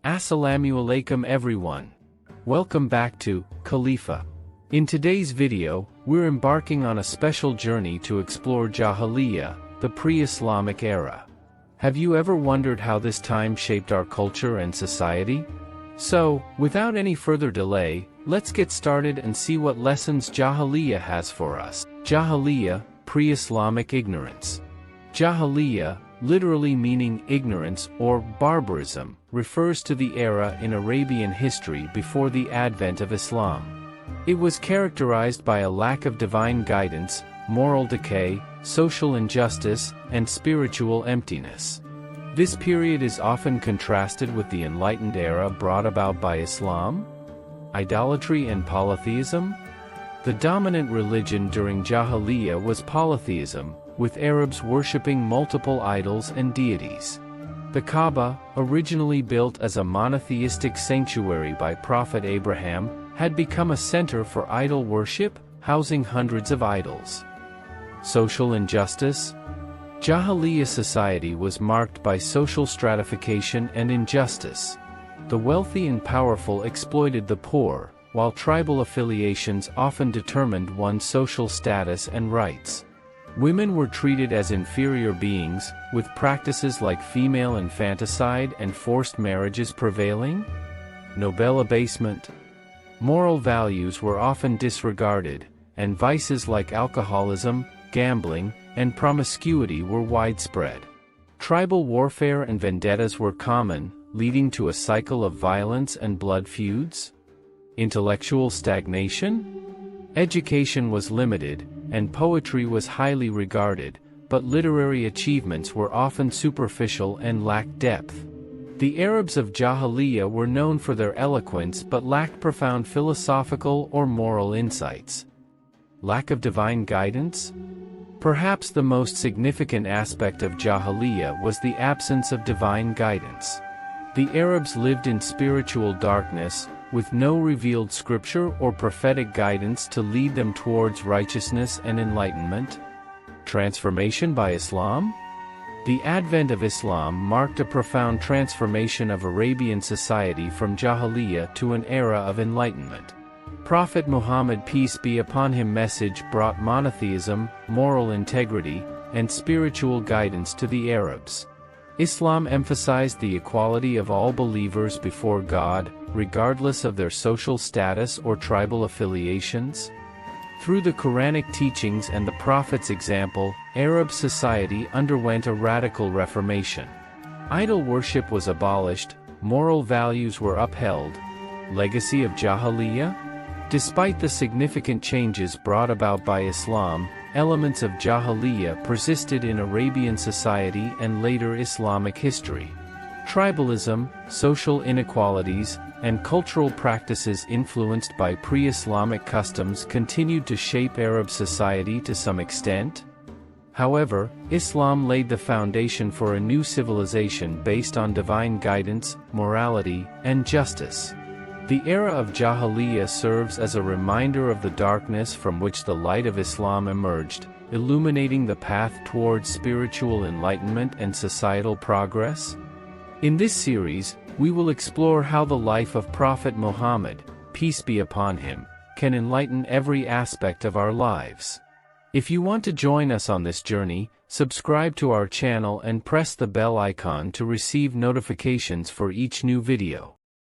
Assalamu alaikum everyone. Welcome back to Khalifa. In today's video, we're embarking on a special journey to explore Jahiliyyah, the pre-Islamic era. Have you ever wondered how this time shaped our culture and society? So, without any further delay, let's get started and see what lessons Jahiliyyah has for us. Jahiliyyah, pre-Islamic ignorance. Jahiliyyah, literally meaning ignorance or barbarism, refers to the era in Arabian history before the advent of Islam. It was characterized by a lack of divine guidance, moral decay, social injustice, and spiritual emptiness. This period is often contrasted with the enlightened era brought about by Islam. Idolatry and polytheism. The dominant religion during Jahiliyyah was polytheism, with Arabs worshipping multiple idols and deities. The Kaaba, originally built as a monotheistic sanctuary by Prophet Abraham, had become a center for idol worship, housing hundreds of idols. Social injustice. Jahiliyyah society was marked by social stratification and injustice. The wealthy and powerful exploited the poor, while tribal affiliations often determined one's social status and rights. Women were treated as inferior beings, with practices like female infanticide and forced marriages prevailing. Noble abasement. Moral values were often disregarded, and vices like alcoholism, gambling, and promiscuity were widespread. Tribal warfare and vendettas were common, leading to a cycle of violence and blood feuds. Intellectual stagnation. Education was limited, and poetry was highly regarded, but literary achievements were often superficial and lacked depth. The Arabs of Jahiliyyah were known for their eloquence but lacked profound philosophical or moral insights. Lack of divine guidance? Perhaps the most significant aspect of Jahiliyyah was the absence of divine guidance. The Arabs lived in spiritual darkness, with no revealed scripture or prophetic guidance to lead them towards righteousness and enlightenment. Transformation by Islam? The advent of Islam marked a profound transformation of Arabian society from Jahiliyyah to an era of enlightenment. Prophet Muhammad, peace be upon him, message brought monotheism, moral integrity, and spiritual guidance to the Arabs. Islam emphasized the equality of all believers before God, regardless of their social status or tribal affiliations. Through the Quranic teachings and the Prophet's example, Arab society underwent a radical reformation. Idol worship was abolished, moral values were upheld. Legacy of Jahiliyyah? Despite the significant changes brought about by Islam, elements of Jahiliyyah persisted in Arabian society and later Islamic history. Tribalism, social inequalities, and cultural practices influenced by pre-Islamic customs continued to shape Arab society to some extent. However, Islam laid the foundation for a new civilization based on divine guidance, morality, and justice. The era of Jahiliyyah serves as a reminder of the darkness from which the light of Islam emerged, illuminating the path towards spiritual enlightenment and societal progress. In this series, we will explore how the life of Prophet Muhammad, peace be upon him, can enlighten every aspect of our lives. If you want to join us on this journey, subscribe to our channel and press the bell icon to receive notifications for each new video.